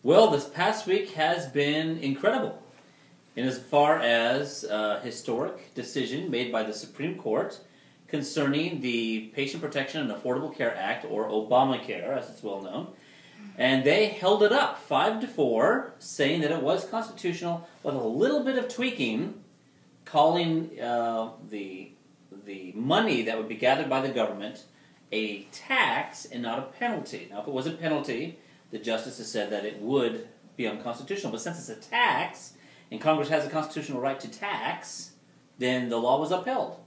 Well, this past week has been incredible in as far as a historic decision made by the Supreme Court concerning the Patient Protection and Affordable Care Act, or ObamaCare, as it's well known. And they held it up 5-4, saying that it was constitutional with a little bit of tweaking, calling the money that would be gathered by the government a tax and not a penalty. Now, if it was a penalty, the justices said that it would be unconstitutional. But since it's a tax, and Congress has a constitutional right to tax, then the law was upheld.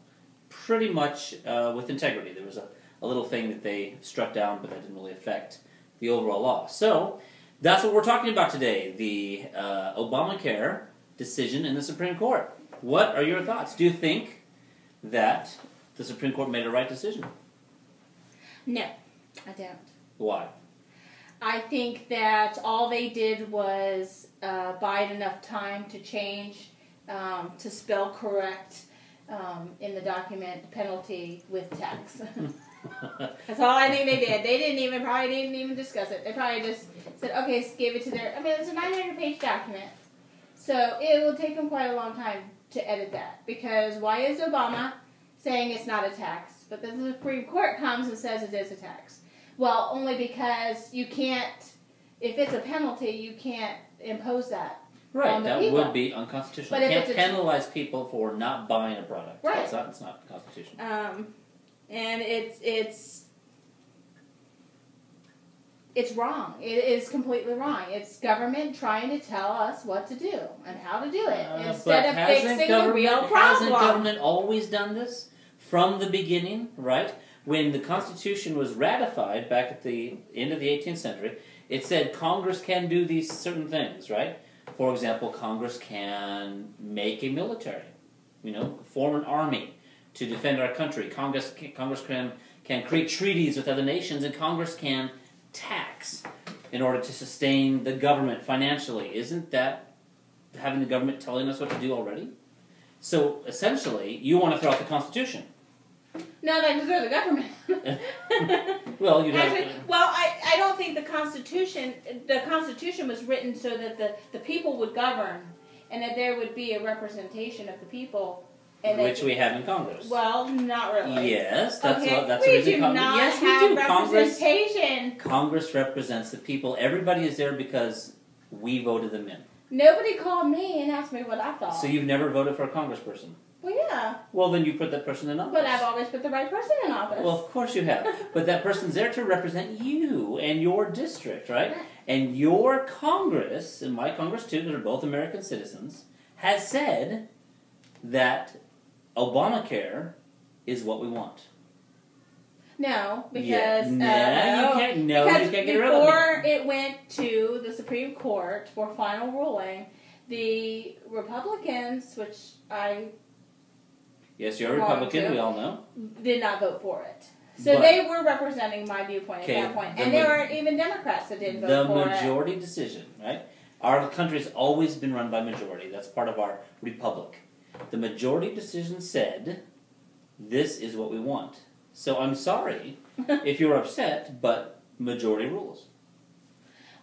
Pretty much with integrity. There was a little thing that they struck down, but that didn't really affect the overall law. So, that's what we're talking about today, the Obamacare decision in the Supreme Court. What are your thoughts? Do you think that the Supreme Court made a right decision? No, I don't. Why? I think that all they did was bide enough time to change, to spell correct in the document penalty with tax. That's all I think they did. They probably didn't even discuss it. They probably just said, okay, gave it to their, it's a 900-page document. So it will take them quite a long time to edit that. Because why is Obama saying it's not a tax, but then the Supreme Court comes and says it is a tax? Well, only because you can't, if it's a penalty, you can't impose that. Right, that would be unconstitutional. You can't penalize people for not buying a product. Right. It's not constitutional. And it's wrong. It is completely wrong. It's government trying to tell us what to do and how to do it instead of fixing the real problem. Hasn't government always done this from the beginning, right? When the Constitution was ratified back at the end of the 18th century, it said Congress can do these certain things, right? For example, Congress can make a military, form an army to defend our country. Congress can create treaties with other nations, and Congress can tax in order to sustain the government financially. Isn't that having the government telling us what to do already? So, essentially, you want to throw out the Constitution. No, they deserve the government. Well, I don't think the Constitution was written so that the people would govern and that there would be a representation of the people. And which we have in Congress. Well, not really. Yes, that's okay. what We do not yes, have we do. representation. Congress represents the people. Everybody is there because we voted them in. Nobody called me and asked me what I thought. So you've never voted for a congressperson? Well, yeah. Well, then you put that person in office. But I've always put the right person in office. Well, of course you have. But that person's there to represent you and your district, right? And your Congress, and my Congress too, that are both American citizens, has said that Obamacare is what we want. No, because you can't get rid of it. Before it went to the Supreme Court for final ruling, the Republicans, which yes, you're a Republican, we all know, did not vote for it. So they were representing my viewpoint at that point. And there were even Democrats that didn't vote for it. The majority decision, right? Our country's always been run by majority. That's part of our republic. The majority decision said, this is what we want. So I'm sorry if you're upset, but majority rules.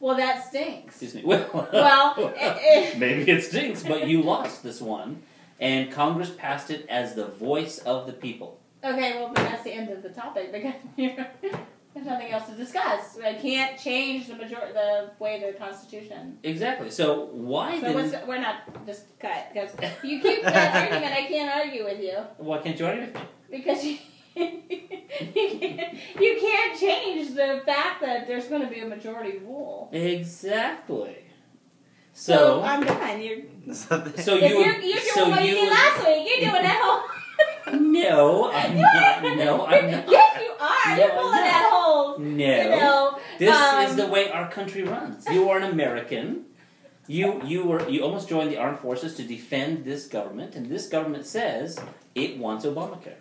Well, that stinks. Excuse me. Well, maybe it stinks, but you lost this one, and Congress passed it as the voice of the people. Okay, well, but that's the end of the topic, because there's nothing else to discuss. I can't change the way the Constitution. Exactly. So why didn't... We're not just cut, because you keep that argument, I can't argue with you. Why can't you argue with me? Because you can't change the fact that there's going to be a majority rule. Exactly. So I'm done. You're doing what you did last week. You're doing that whole... No, I'm not. No, I'm not. Yes, you are. You're pulling that whole... No. This is the way our country runs. You are an American. You almost joined the armed forces to defend this government, and this government says it wants Obamacare.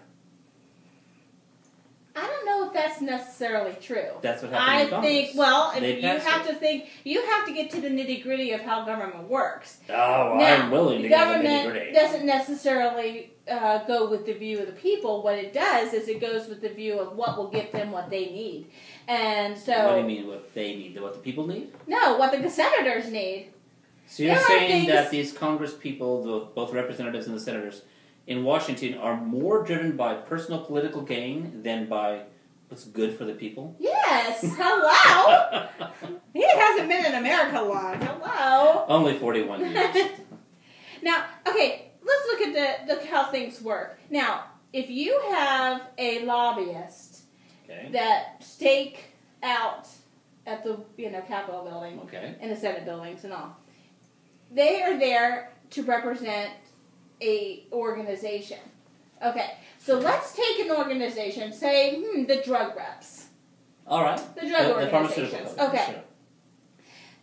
I don't know if that's necessarily true. That's what happened in Congress. You have to get to the nitty-gritty of how government works. Oh, well, I'm willing to get to the nitty-gritty. Government doesn't necessarily go with the view of the people. What it does is it goes with the view of what will get them what they need. And so... What do you mean what they need? What the people need? No, what the senators need. So you're saying that these Congress people, both representatives and the senators in Washington, are more driven by personal political gain than by what's good for the people? Yes. Hello. He hasn't been in America long. Hello. Only 41 years. Now, okay, let's look at how things work. Now, if you have a lobbyist that stake out at the Capitol building and the Senate buildings and all, they are there to represent a organization. Okay, so let's take an organization, say, the drug reps. All right. The drug organizations. The pharmaceutical. Okay. Sure.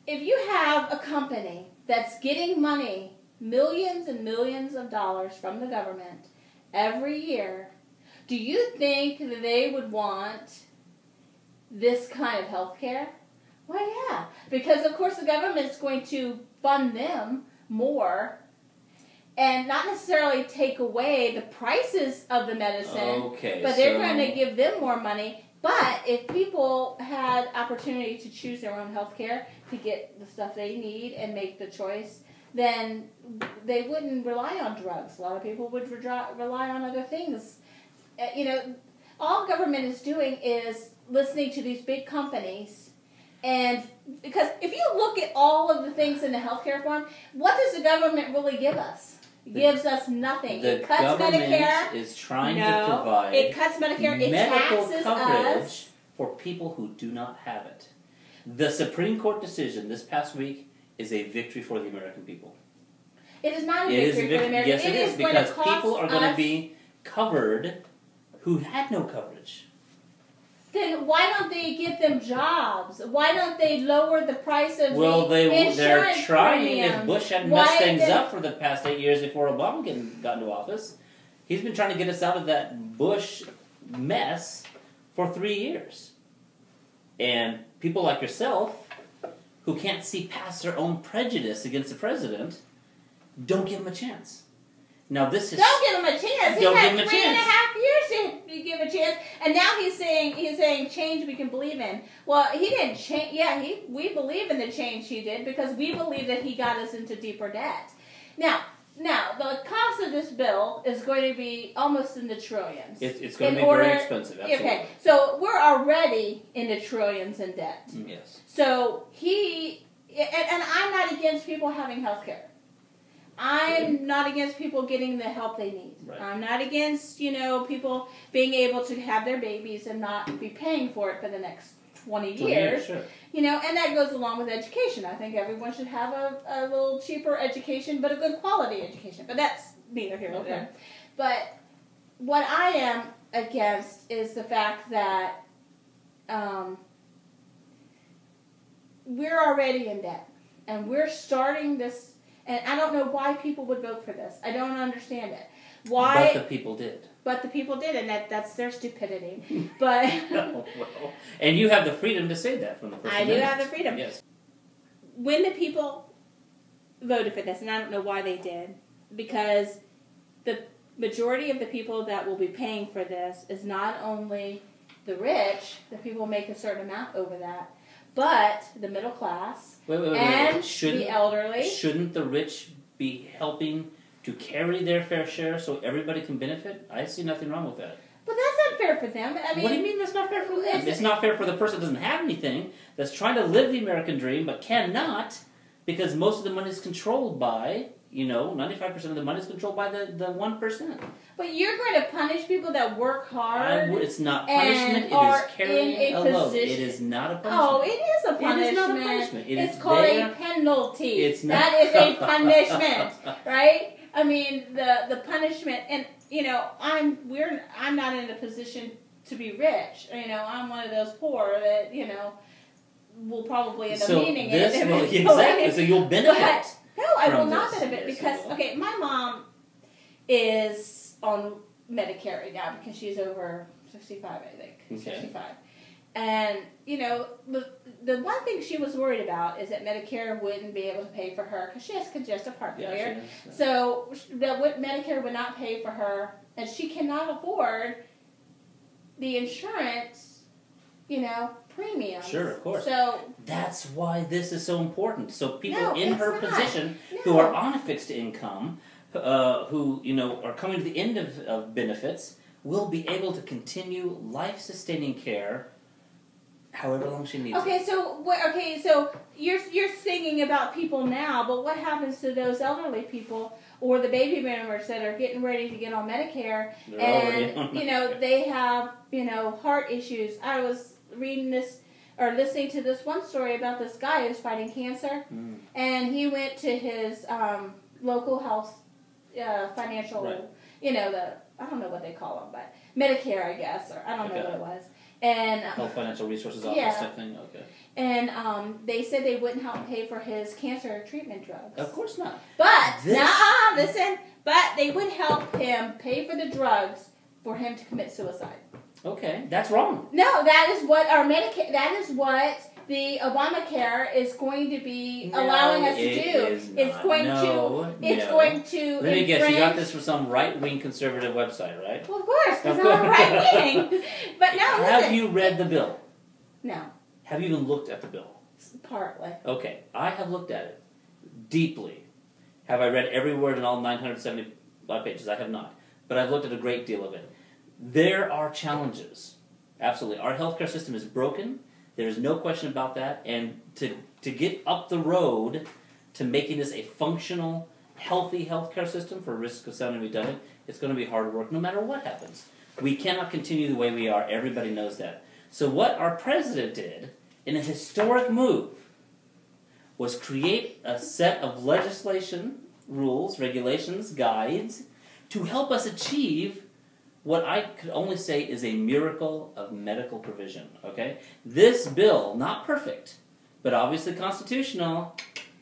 If you have a company that's getting money, millions and millions of dollars from the government every year, do you think that they would want this kind of health care? Well, yeah. Because, of course, the government's going to fund them more and not necessarily take away the prices of the medicine, but they're going to give them more money. But if people had opportunity to choose their own health care to get the stuff they need and make the choice, then they wouldn't rely on drugs. A lot of people would rely on other things. All government is doing is listening to these big companies. And because if you look at all of the things in the healthcare reform, what does the government really give us? It gives us nothing. It cuts Medicare. Is trying to provide it cuts Medicare. It medical taxes coverage us for people who do not have it. The Supreme Court decision this past week is a victory for the American people. It is not a victory for the American people. Yes, it is, because people are going to be covered who had no coverage. Then why don't they give them jobs? Why don't they lower the price of the they're insurance trying. premiums? If Bush had messed things up for the past 8 years before Obama got into office, he's been trying to get us out of that Bush mess for 3 years. And people like yourself, who can't see past their own prejudice against the president, don't give him a chance. Now this is... Don't give him a chance. He's had 3.5 years to give a chance, and now he's saying change we can believe in. Well, he didn't change. Yeah, we believe in the change he did because we believe that he got us into deeper debt. Now the cost of this bill is going to be almost in the trillions. It's going to be very expensive. Absolutely. Okay, so we're already in the trillions in debt. Yes. So and I'm not against people having health care. I'm not against people getting the help they need. Right. I'm not against, people being able to have their babies and not be paying for it for the next 20 years. Sure. And that goes along with education. I think everyone should have a little cheaper education, but a good quality education. But that's neither here nor there. But what I am against is the fact that we're already in debt. And we're starting this... And I don't know why people would vote for this. I don't understand it. Why? But the people did. But the people did, and that's their stupidity. But and you have the freedom to say that from the First Amendment. I do have the freedom. Yes. When the people voted for this, and I don't know why they did, because the majority of the people that will be paying for this is not only the rich, the people make a certain amount over that, but the middle class and the elderly. Shouldn't the rich be helping to carry their fair share so everybody can benefit? I see nothing wrong with that. But that's not fair for them. I mean, what do you mean that's not fair for them? It's not fair for the person that doesn't have anything, that's trying to live the American dream but cannot, because most of the money is controlled by, 95% of the money is controlled by the 1%. But you're going to punish people that work hard. It's not punishment. It is carrying a load. It is not a punishment. Oh, it is a punishment. It is not a punishment. It's called a penalty. It's not. That is a punishment, right? I mean, the punishment, and I'm not in a position to be rich. I'm one of those poor that will probably end up needing it. Exactly. So you'll benefit. No, I will not benefit because, my mom is on Medicare right now because she's over 65, I think. Okay. 65. And, the one thing she was worried about is that Medicare wouldn't be able to pay for her because she has congestive heart failure. So that Medicare would not pay for her, and she cannot afford the insurance, premiums. Sure, of course. So that's why this is so important. So people in her position who are on a fixed income, who are coming to the end of benefits, will be able to continue life-sustaining care however long she needs. Okay, so you're thinking about people now, but what happens to those elderly people or the baby boomers that are getting ready to get on Medicare they have heart issues? I was reading this or listening to this one story about this guy who's fighting cancer, and he went to his local health financial, I don't know what they call them, but Medicare, I guess, or I don't know what it was. And Health Financial Resources Office type thing? Okay. And they said they wouldn't help pay for his cancer treatment drugs. Of course not. But, but they would help him pay for the drugs for him to commit suicide. Okay, that's wrong. No, that is what that is what the Obamacare is going to be allowing us to do. It's going to. Let me guess, you got this from some right-wing conservative website, right? Well, of course, because I'm right-wing. But no, have you read the bill? No. Have you even looked at the bill? Partly. Okay, I have looked at it deeply. Have I read every word in all 975 pages? I have not. But I've looked at a great deal of it. There are challenges. Absolutely. Our healthcare system is broken. There's no question about that. And to get up the road to making this a functional, healthy healthcare system for risk of sounding redundant, it's going to be hard work no matter what happens. We cannot continue the way we are. Everybody knows that. So what our president did, in a historic move, was create a set of legislation, rules, regulations, guides, to help us achieve what I could only say is a miracle of medical provision, okay? This bill, not perfect, but obviously constitutional.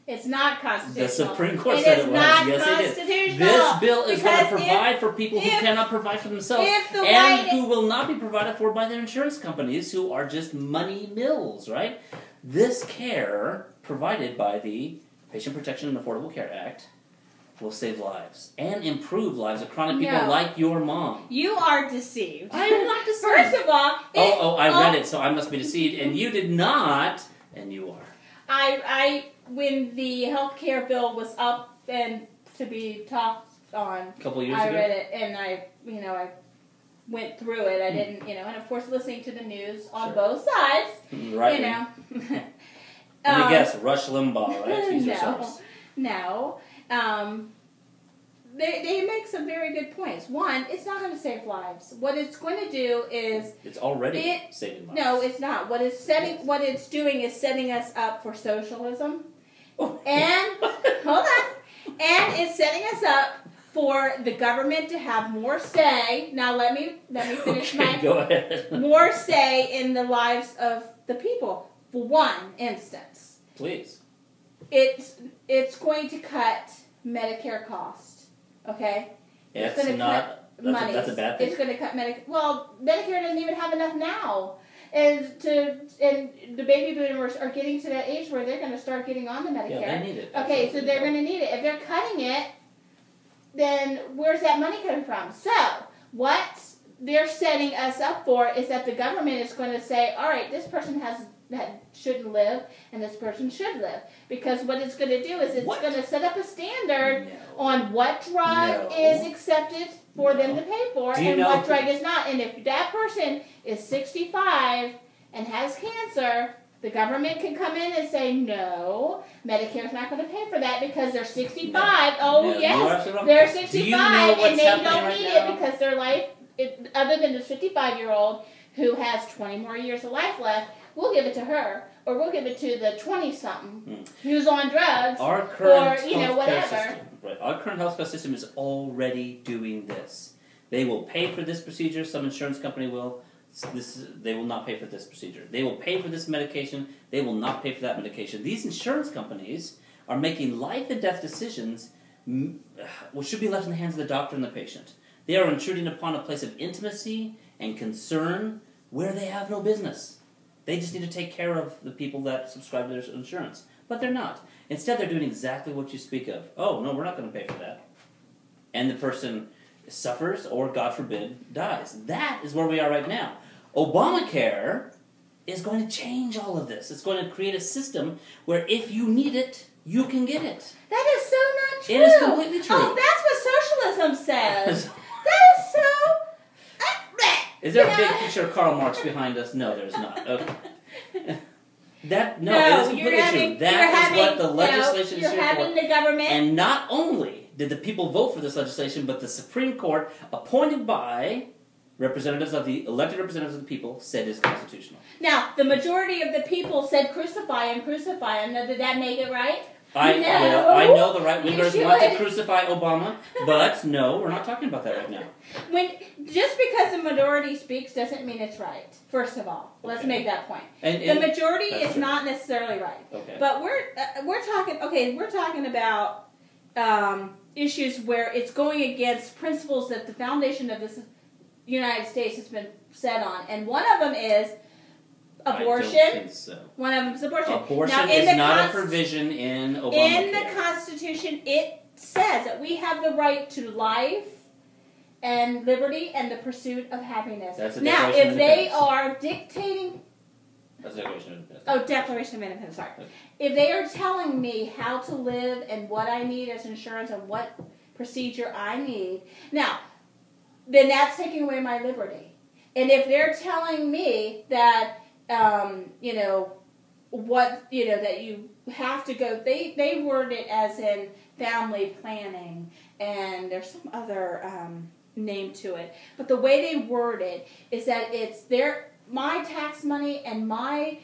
It's not constitutional. The Supreme Court said it was. Yes, it is. This bill is going to provide for people who cannot provide for themselves and who will not be provided for by their insurance companies, who are just money mills, right? This care provided by the Patient Protection and Affordable Care Act will save lives and improve lives of chronic people like your mom. You are deceived. I am not deceived. First of all... I read it, so I must be deceived, and you did not, and you are. When the health care bill was up and to be talked on... A couple of years ago? I read it, and I went through it. I didn't, and of course listening to the news on both sides. Right. Let me guess, Rush Limbaugh, right? He's your source. No. They make some very good points. One, it's not going to save lives. What it's going to do is... It's already saving lives. No, it's not. What it's doing is setting us up for socialism. Oh. And, hold on, and it's setting us up for the government to have more say. Now let me finish go ahead. More say in the lives of the people. For one instance. Please. It's going to cut Medicare cost. Okay? It's going to cut money. That's a bad thing. It's going to cut Medicare. Well, Medicare doesn't even have enough now. And the baby boomers are getting to that age where they're going to start getting on the Medicare. Yeah, they need it. Okay, so they're going to need it. If they're cutting it, then where's that money coming from? So, what they're setting us up for is that the government is going to say, all right, this person shouldn't live, and this person should live. Because what it's going to do is it's going to set up a standard on what drug is accepted for them to pay for and what drug is not. And if that person is 65 and has cancer, the government can come in and say, no, Medicare's not going to pay for that because they're 65. Yes, they're 65 and they don't need it because their life, other than the 55-year-old who has 20 more years of life left, we'll give it to her, or we'll give it to the 20-something who's on drugs, our current whatever. System, right. Our current healthcare system is already doing this. They will pay for this procedure. Some insurance company will. They will not pay for this procedure. They will pay for this medication. They will not pay for that medication. These insurance companies are making life and death decisions which should be left in the hands of the doctor and the patient. They are intruding upon a place of intimacy and concern where they have no business. They just need to take care of the people that subscribe to their insurance. But they're not. Instead, they're doing exactly what you speak of. Oh, no, we're not going to pay for that. And the person suffers or, God forbid, dies. That is where we are right now. Obamacare is going to change all of this. It's going to create a system where if you need it, you can get it. That is so not true. It is completely true. Oh, that's what socialism says. That is so... Is there a big picture of Karl Marx behind us? No, there's not. Okay. It is completely true. That is what the legislation is here for. You're having the government... And not only did the people vote for this legislation, but the Supreme Court, appointed by representatives of the elected representatives of the people, said it's constitutional. Now, the majority of the people said crucify him, crucify him. Now, did that make it right? I know the right-wingers want to crucify Obama, but no, we're not talking about that right now. Just because the majority speaks doesn't mean it's right, first of all. Let's make that point. The majority is not necessarily right. Okay. But we're talking about issues where it's going against principles that the foundation of this United States has been set on. And one of them is abortion. I don't think so. One of them is abortion. Abortion now, is not a provision in Obamacare. In the Constitution, it says that we have the right to life and liberty and the pursuit of happiness. That's a now, Declaration if of they Independence. are dictating... That's a Declaration of Independence. Oh, Declaration of Independence, sorry. Okay. If they are telling me how to live and what I need as insurance and what procedure I need, now, then that's taking away my liberty. And if they're telling me that, that you have to go, they word it as in family planning, and there's some other name to it. But the way they word it is that it's my tax money and my,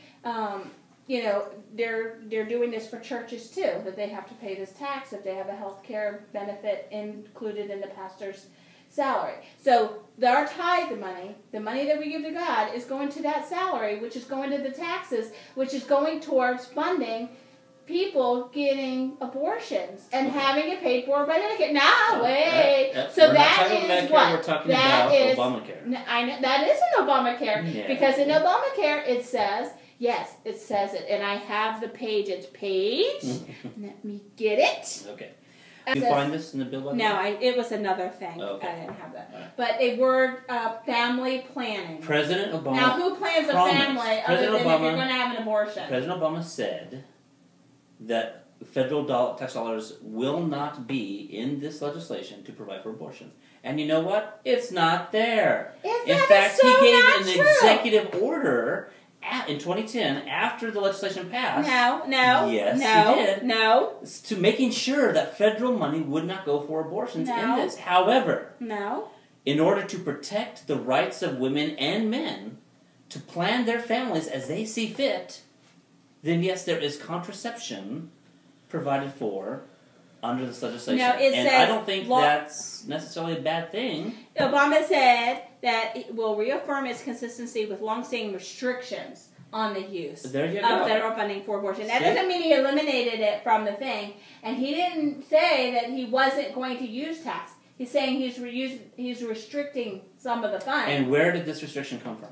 they're doing this for churches too, that they have to pay this tax if they have a health care benefit included in the pastor's salary. So our tithe the money that we give to God, is going to that salary, which is going to the taxes, which is going towards funding people getting abortions and having it paid for by Medicare. No, wait. So that is what? We're talking about Obamacare. I know, that isn't Obamacare. Yeah. Because in Obamacare it says, yes, it says it. And I have the page. It's page. Let me get it. Okay. Did you find this in the bill? No, it was another thing. Okay. I didn't have that. Right. But a word, family planning. President Obama. Now, who plans a family other than if you're going to have an abortion? President Obama said that federal tax dollars will not be in this legislation to provide for abortion. And you know what? It's not there. In fact, he gave an executive order in 2010, after the legislation passed. No. Yes, he did. No. To making sure that federal money would not go for abortions in this. However, in order to protect the rights of women and men to plan their families as they see fit, then yes, there is contraception provided for under this legislation. No, it and says I don't think that's necessarily a bad thing. Obama said that it will reaffirm its consistency with long-standing restrictions on the use of federal funding for abortion. That doesn't mean he eliminated it from the thing. And he didn't say that he wasn't going to use tax. He's saying he's restricting some of the funds. And where did this restriction come from?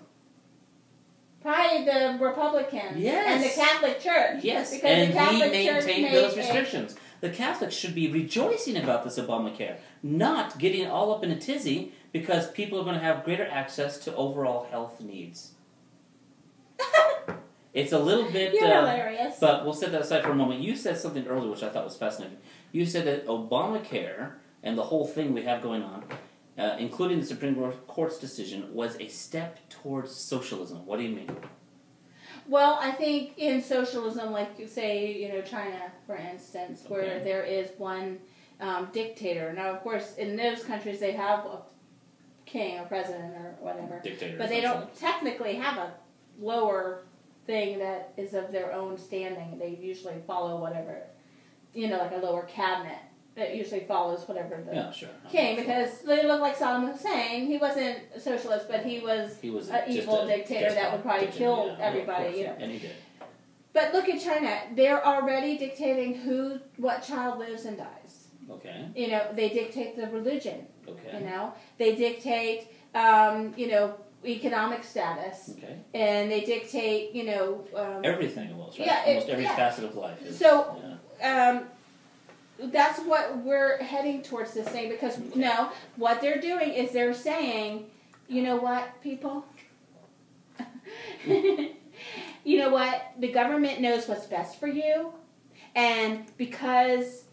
Probably the Republicans and the Catholic Church. Yes, because and the Catholic he Church maintained those restrictions. The Catholics should be rejoicing about this Obamacare, not getting all up in a tizzy because people are going to have greater access to overall health needs. It's a little bit... You're hilarious. But we'll set that aside for a moment. You said something earlier which I thought was fascinating. You said that Obamacare and the whole thing we have going on, including the Supreme Court's decision, was a step towards socialism. What do you mean? Well, I think in socialism, like you say, China, for instance, where there is one dictator. Now, of course, in those countries they have a king or president or whatever. Dictator. But they don't technically have a lower thing that is of their own standing. They usually follow whatever, like a lower cabinet that usually follows whatever the king, because they look like Saddam Hussein. He wasn't a socialist, but he was an evil dictator that would probably kill everybody. And he did. But look at China. They're already dictating what child lives and dies. Okay. They dictate the religion. Okay. They dictate, economic status, Okay. and they dictate, Everything almost, right? Yeah, Almost every facet of life. That's what we're heading towards this thing, because what they're doing is they're saying, you know what, people? You know what? The government knows what's best for you, and because...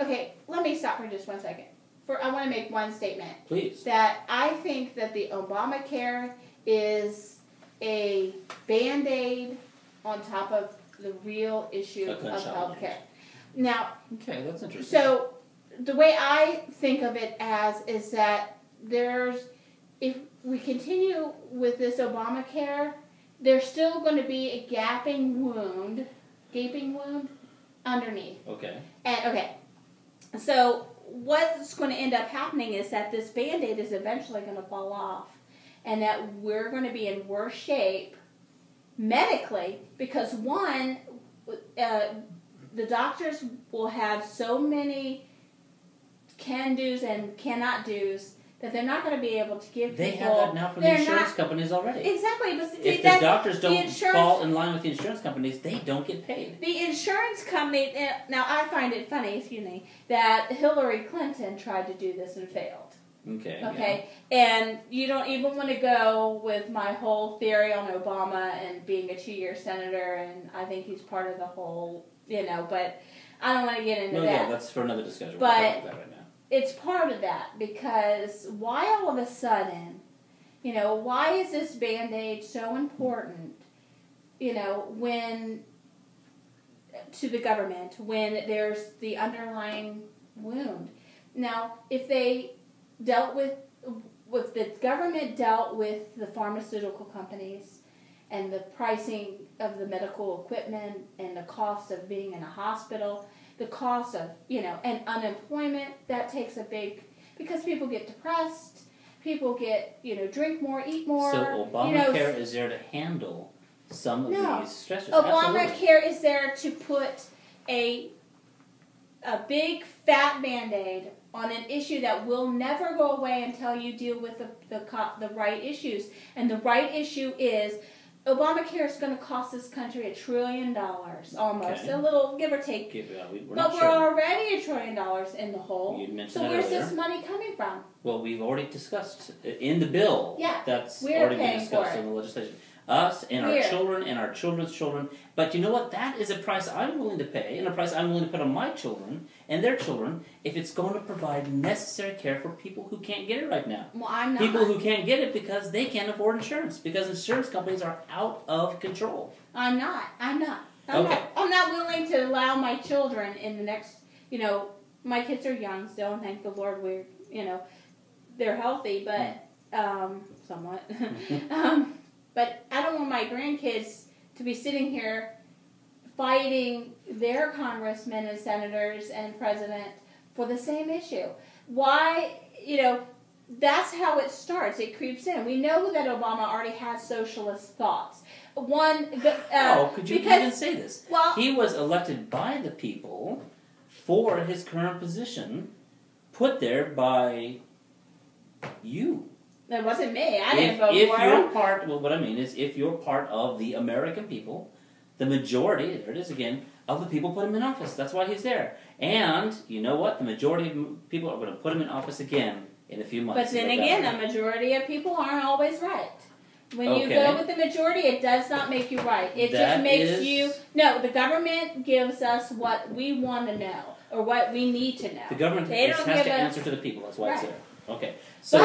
Okay, let me stop for just 1 second. I want to make one statement. Please. That I think that the Obamacare is a Band-Aid on top of the real issue of health care. Now, okay, that's interesting. So, the way I think of it is that if we continue with this Obamacare, there's still going to be a gaping wound underneath. Okay. So what's going to end up happening is that this Band-Aid is eventually going to fall off, and that we're going to be in worse shape medically because, one, the doctors will have so many can-dos and cannot-dos that they're not going to be able to give people... They have that now from the insurance companies already. Exactly. But if the doctors don't fall in line with the insurance companies, they don't get paid. The insurance company... Now, I find it funny, that Hillary Clinton tried to do this and failed. Okay. Yeah. And you don't even want to go with my whole theory on Obama and being a 2-year senator, and I think he's part of the whole, but I don't want to get into that. Yeah, that's for another discussion. But we'll talk about that right now. It's part of that, because why all of a sudden, why is this Band-Aid so important, when, to the government, when there's the underlying wound? Now, if they if the government dealt with the pharmaceutical companies and the pricing of the medical equipment and the cost of being in a hospital, the cost of, and unemployment, that takes a big, because people get depressed, people get, drink more, eat more. So Obamacare is there to handle some of these stressors. Obamacare is there to put a big fat Band-Aid on an issue that will never go away until you deal with the right issues. And the right issue is Obamacare is going to cost this country $1 trillion, almost. Okay. A little, give or take. We're already $1 trillion in the hole. You mentioned so where's earlier. This money coming from? Well, we've already discussed in the bill. Yeah, that's we're already been paying discussed for it. in the legislation. Us and our children and our children's children. But you know what? That is a price I'm willing to pay, and a price I'm willing to put on my children and their children if it's going to provide necessary care for people who can't get it right now. Well, I'm not. People who can't get it because they can't afford insurance, because insurance companies are out of control. I'm not. I'm not willing to allow my children in the next, my kids are young still, and thank the Lord they're healthy, but somewhat. But I don't want my grandkids to be sitting here fighting their congressmen and senators and president for the same issue. Why, that's how it starts. It creeps in. We know that Obama already has socialist thoughts. How could you even say this? Well, he was elected by the people for his current position, put there by you. That wasn't me. I didn't vote for him. What I mean is, if you're part of the American people, the majority, there it is again, of the people put him in office. That's why he's there. And, you know what? The majority of people are going to put him in office again in a few months. But then again, the majority of people aren't always right. When you go with the majority, it does not make you right. It just makes you... No, the government gives us what we want to know, or what we need to know. The government has to answer to the people. That's why it's there. Okay. So,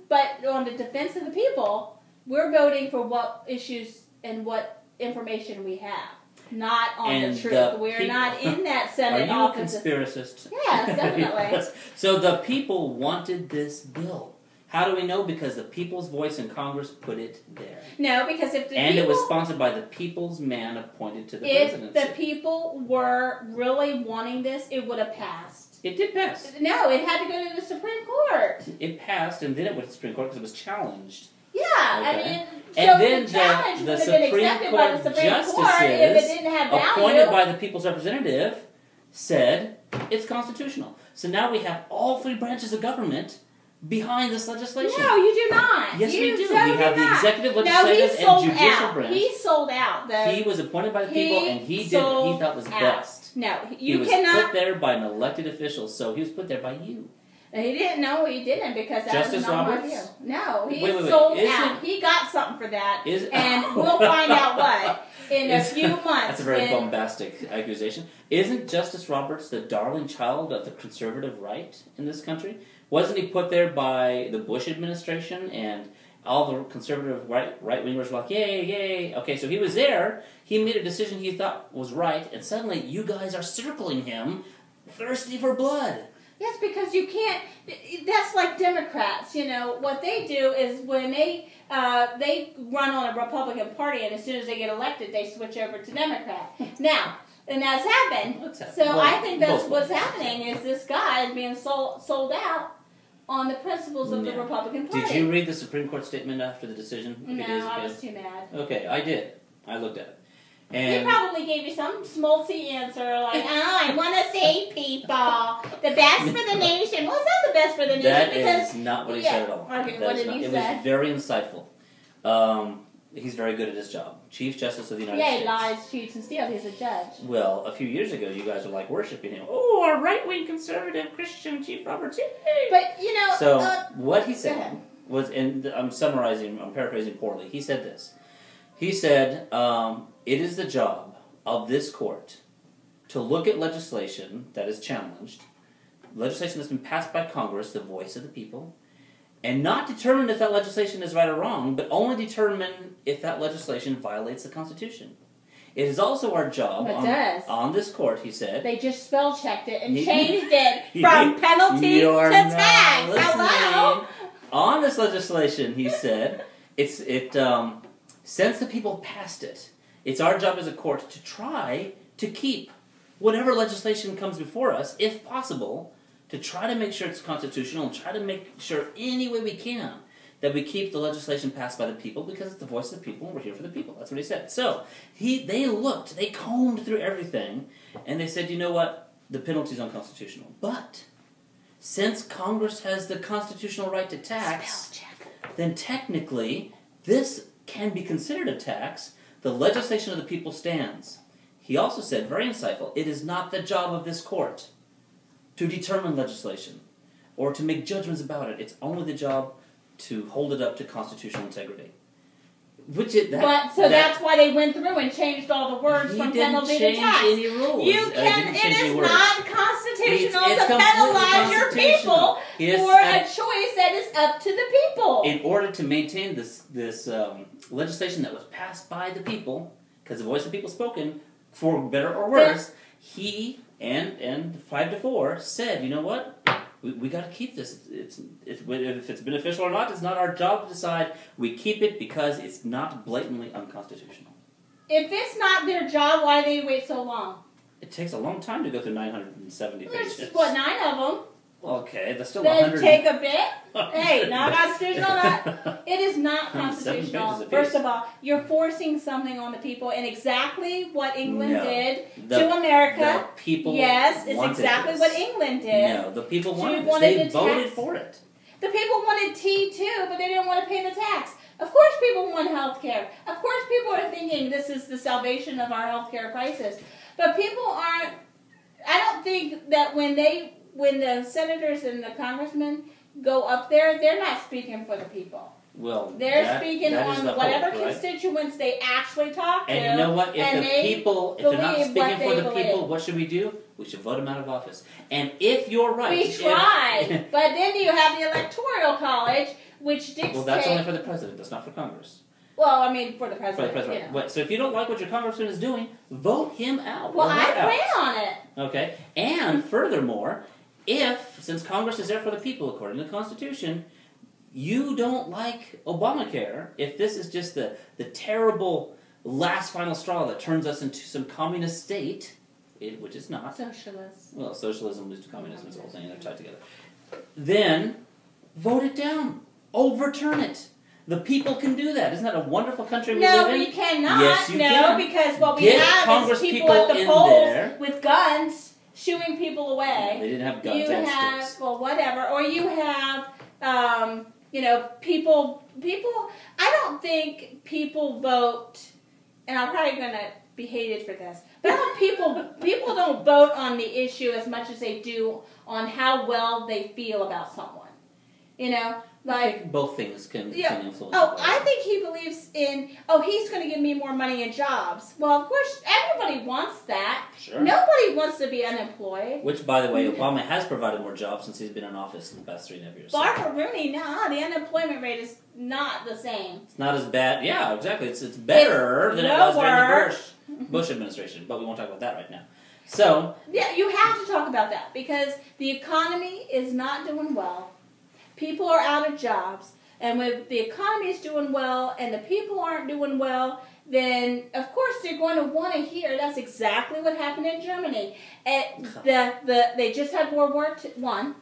but on the defense of the people, we're voting for what issues and what information we have, not on the truth. We're not in that Senate office. Are you a conspiracist? Yes, definitely. Yes. So the people wanted this bill. How do we know? Because the people's voice in Congress put it there. No, because if the it was sponsored by the people's man appointed to the presidency. If the people were really wanting this, it would have passed. It did pass. No, it had to go to the Supreme Court. It passed, and then it went to the Supreme Court because it was challenged. Yeah, okay. The challenge would have been accepted by the Supreme Court if it didn't have value. Appointed by the people's representative, said it's constitutional. So now we have all three branches of government behind this legislation. No, you do not. Yes, we do. So we have the executive, legislative, and judicial branch. He sold out. He was appointed by the people, and he did what he thought was best. No, he was put there by an elected official, so he was put there by you. He didn't. No, he didn't, because that Justice was not Roberts? my deal. No, he wait. sold out. He got something for that, and we'll find out what in a few months. That's a very bombastic accusation. Isn't Justice Roberts the darling child of the conservative right in this country? Wasn't he put there by the Bush administration, and all the conservative right-wingers were like, yay, yay. Okay, so he was there. He made a decision he thought was right, and suddenly you guys are circling him, thirsty for blood. Yes, because you can't. That's like Democrats. You know what they do is when they run on a Republican Party, and as soon as they get elected, they switch over to Democrat. Now, and that's happened. So well, I think that's what's happening is this guy is being sold out on the principles of the Republican Party. Did you read the Supreme Court statement after the decision? No, I was too mad. Okay, I did. I looked at it. And he probably gave you some schmaltzy answer like, oh, I want to save people. The best for the nation. Well, it's not the best for the nation. That because, is not what he said at all. Okay, what did he say? It was very insightful. He's very good at his job. Chief Justice of the United States. Yeah, he lies, cheats, and steals. He's a judge. Well, a few years ago, you guys were like worshiping him. Oh, our right-wing conservative Christian Chief Roberts. Yay! But, you know... So, what he said was, and I'm paraphrasing poorly, he said this. He said, it is the job of this court to look at legislation that is challenged, legislation that's been passed by Congress, the voice of the people, and not determine if that legislation is right or wrong, but only determine if that legislation violates the Constitution. It is also our job on this court, he said. They just spell-checked it and changed it from penalty to tax. Hello? On this legislation, he said, since the people passed it, it's our job as a court to try to keep whatever legislation comes before us, if possible, to try to make sure it's constitutional and try to make sure any way we can that we keep the legislation passed by the people because it's the voice of the people and we're here for the people. That's what he said. So they combed through everything, and they said, you know what, the penalty's unconstitutional. But since Congress has the constitutional right to tax, then technically this can be considered a tax. The legislation of the people stands. He also said, very insightful, it is not the job of this court to determine legislation or to make judgments about it. It's only the job to hold it up to constitutional integrity. That's why they went through and changed all the words from penalty to tax. He didn't change any rules. It is not constitutional to penalize your people for a choice that is up to the people. In order to maintain this legislation that was passed by the people, because the voice of the people spoken, for better or worse, he and 5-4 said, you know what? We got to keep this. If it's beneficial or not, it's not our job to decide. We keep it because it's not blatantly unconstitutional. If it's not their job, why do they wait so long? It takes a long time to go through 970 pages. There's, 9 of them? Okay, that's still Then 100. Take a bit. Hey, not constitutional. It is not constitutional. First of all, you're forcing something on the people, and exactly what England did to America. The people yes, it's exactly what England did. No, the people wanted this. They voted for it. The people wanted tea too, but they didn't want to pay the tax. Of course people want health care. Of course people are thinking this is the salvation of our health care crisis. But people aren't... I don't think that when the senators and the congressmen go up there, they're not speaking for the people. Well, they're speaking on whatever constituents they actually talk to. And you know what? If they're not speaking for the people, what should we do? We should vote them out of office. And if you're right... We tried, but then you have the Electoral College, which dictates... Well, that's only for the president. That's not for Congress. Well, I mean, for the president. For the president. You know. So if you don't like what your congressman is doing, vote him out. Well, I plan on it. Okay. And furthermore, since Congress is there for the people, according to the Constitution, you don't like Obamacare, if this is just the terrible last final straw that turns us into some communist state, which it's not. Socialist. Well, socialism leads to communism, it's the whole thing, they're tied together. Then, vote it down. Overturn it. The people can do that. Isn't that a wonderful country we live in? No, we cannot. Yes, you can. Because what we have is people at the polls with guns shooing people away. No, they didn't have guns and sticks. Well, whatever. Or you have People. I don't think people vote, and I'm probably going to be hated for this, but I don't people don't vote on the issue as much as they do on how well they feel about someone. I think both things can influence. I think he believes in, he's going to give me more money and jobs. Well, of course, everybody wants that. Sure. Nobody wants to be unemployed. Which, by the way, Obama has provided more jobs since he's been in office in the past 3.5 years. Barbara Rooney, the unemployment rate is not the same. It's not as bad. Yeah, exactly. It's better than it was during the Bush administration, but we won't talk about that right now. So yeah, you have to talk about that because the economy is not doing well. People are out of jobs, and when the economy is doing well and the people aren't doing well, then of course they're going to want to hear. That's exactly what happened in Germany. They just had World War I,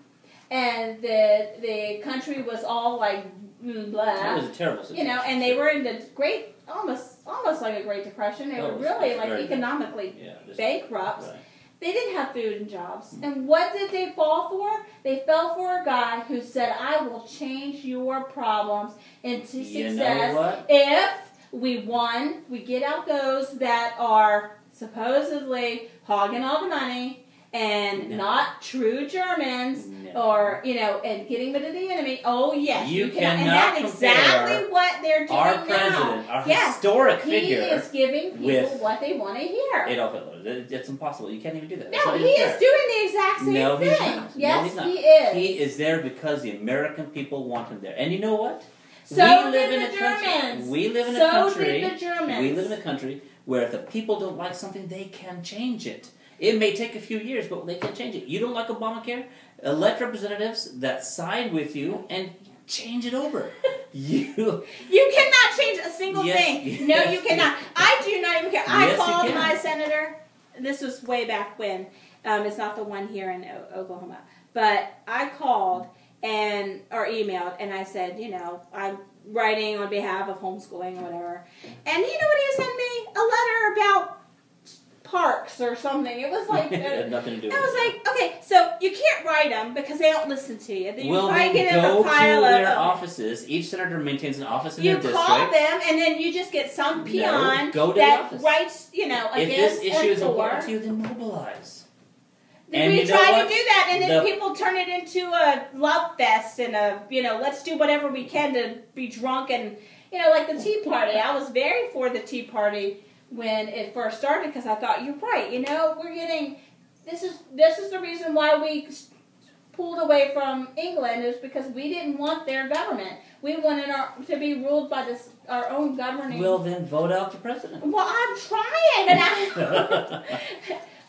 and the country was all like blah. That was a terrible situation. And they were in the great, almost like a Great Depression. They were really like economically bankrupt. Right. They didn't have food and jobs. And what did they fall for? They fell for a guy who said, I will change your problems into success. You know what? If we get out those that are supposedly hogging all the money and not true Germans and getting rid of the enemy. Oh, yes. You cannot. And that's exactly what they're doing our president, now. our historic figure. He is giving people what they want to hear. Adolf Hitler. It's impossible. You can't even do that. No, he is doing the exact same thing. No, he's not. Yes, he's not. He is. He is there because the American people want him there. And you know what? So did the Germans. We live in a country. So did the Germans. We live in a country where if the people don't like something, they can change it. It may take a few years, but they can change it. You don't like Obamacare? Elect representatives that side with you and change it over. You cannot change a single thing. No, you cannot. I do not even care. I called my senator. This was way back when. It's not the one here in Oklahoma. But I called or emailed, and I said, I'm writing on behalf of homeschooling or whatever. And you know what he sent me? A letter about parks or something. It was like it had nothing to do with it. I was like, okay, so you can't write them because they don't listen to you. Then you then get in go a pile to of their offices. Each senator maintains an office in their district. You call them, and then you just get some peon that writes, against if this issue is and important to you, then mobilize. We try to do that, and then people turn it into a love fest and let's do whatever we can to be drunk and like the Tea Party. I was very for the Tea Party when it first started because I thought you're right. We're getting this is the reason why we pulled away from England is because we didn't want their government. We wanted to be ruled by our own governing. Well, then vote out the president. Well, I'm trying,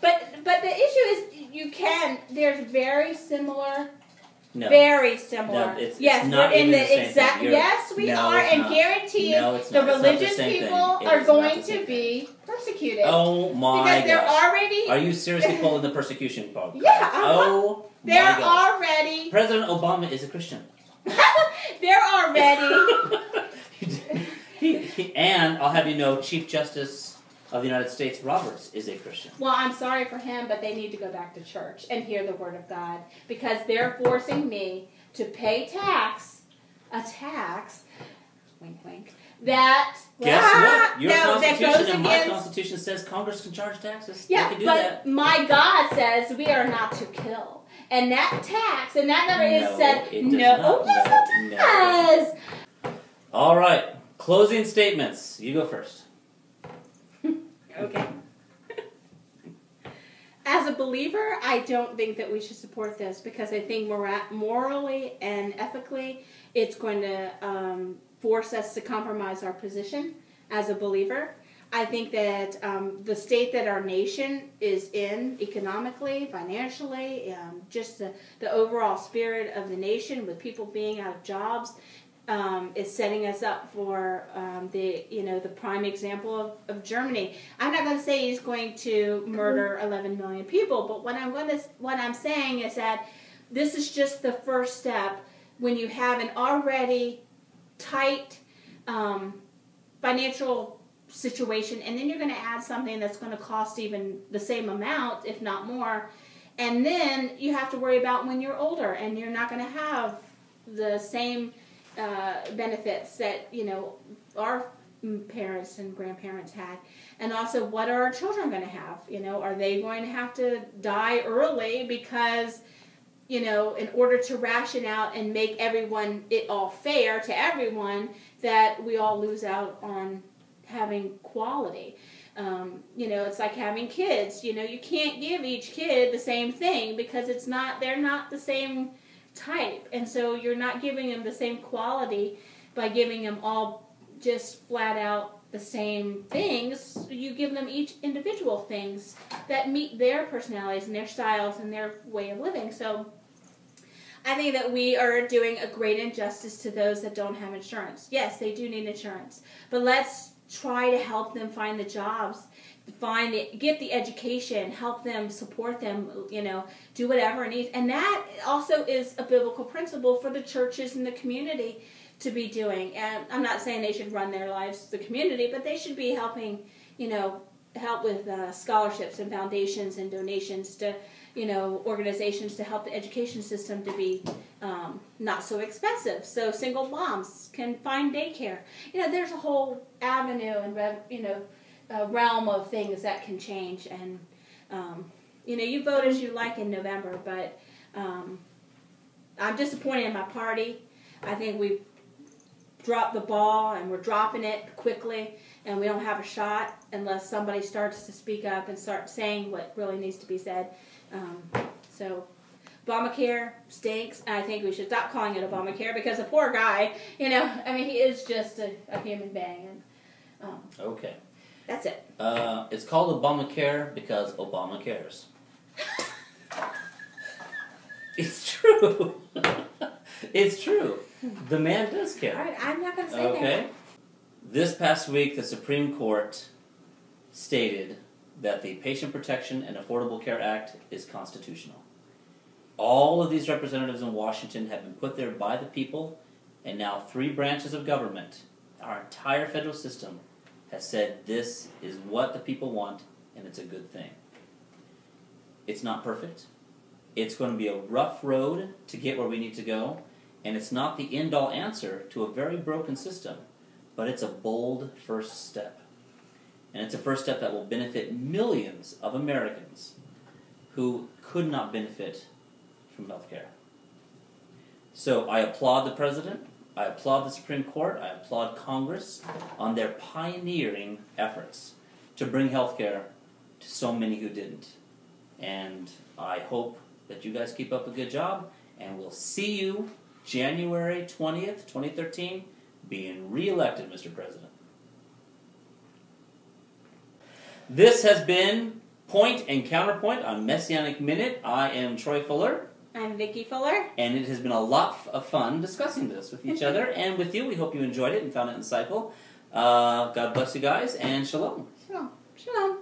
but the issue is there's very similar. No. Very similar. No, it's yes, not we're in the the exact. Yes, we are, and guarantee the religious people are going to be persecuted. Oh my gosh! Because they're already. Are you seriously pulling the persecution part? Yeah. Oh my they're gosh. already. President Obama is a Christian. They're already. And I'll have you know, Chief Justice of the United States, Roberts, is a Christian. Well, I'm sorry for him, but they need to go back to church and hear the Word of God because they're forcing me to pay a tax, wink, wink, that... Guess what? Your Constitution and my Constitution says Congress can charge taxes. Yeah, they can do but that. My God says we are not to kill. And that tax, and that number is said... Yes, it does! All right, closing statements. You go first. Okay. As a believer, I don't think that we should support this because I think morally and ethically it's going to force us to compromise our position as a believer. I think that the state that our nation is in economically, financially, just the overall spirit of the nation with people being out of jobs, is setting us up for the prime example of Germany. I'm not going to say he's going to murder 11 million people, but what I'm saying is that this is just the first step when you have an already tight financial situation, and then you're going to add something that's going to cost even the same amount, if not more, and then you have to worry about when you're older and you're not going to have the same benefits that, you know, our parents and grandparents had. And also, what are our children going to have? You know, are they going to have to die early because, you know, in order to ration out and make it all fair to everyone, that we all lose out on having quality? You know, it's like having kids. You know, you can't give each kid the same thing because they're not the same type. And so you're not giving them the same quality by giving them all just flat out the same things. You give them each individual things that meet their personalities and their styles and their way of living. So I think that we are doing a great injustice to those that don't have insurance. Yes, they do need insurance, but let's try to help them find the jobs, get the education, help them, support them, you know, do whatever it needs. And that also is a biblical principle for the churches and the community to be doing. And I'm not saying they should run their lives, the community, but they should be helping, you know, help with scholarships and foundations and donations to, you know, organizations to help the education system to be not so expensive. So single moms can find daycare. You know, there's a whole avenue and, you know, realm of things that can change. And, you know, you vote as you like in November, but I'm disappointed in my party. I think we dropped the ball and we're dropping it quickly, and we don't have a shot unless somebody starts to speak up and start saying what really needs to be said. So Obamacare stinks. I think we should stop calling it Obamacare because the poor guy, you know, I mean, he is just a human being. And, okay. That's it. It's called Obamacare because Obama cares. It's true. It's true. The man does care. All right, I'm not going to say Okay. This past week, the Supreme Court stated that the Patient Protection and Affordable Care Act is constitutional. All of these representatives in Washington have been put there by the people, and now 3 branches of government, our entire federal system, has said this is what the people want, and it's a good thing. It's not perfect. It's going to be a rough road to get where we need to go, and it's not the end-all answer to a very broken system, but it's a bold first step. And it's a first step that will benefit millions of Americans who could not benefit from health care. So I applaud the President, I applaud the Supreme Court, I applaud Congress on their pioneering efforts to bring health care to so many who didn't. And I hope that you guys keep up a good job, and we'll see you January 20th, 2013, being re-elected, Mr. President. This has been Point and Counterpoint on Messianic Minute. I am Troy Fuller. I'm Vicki Fuller. And it has been a lot of fun discussing this with each other and with you. We hope you enjoyed it and found it insightful. God bless you guys, and shalom. Shalom. Shalom.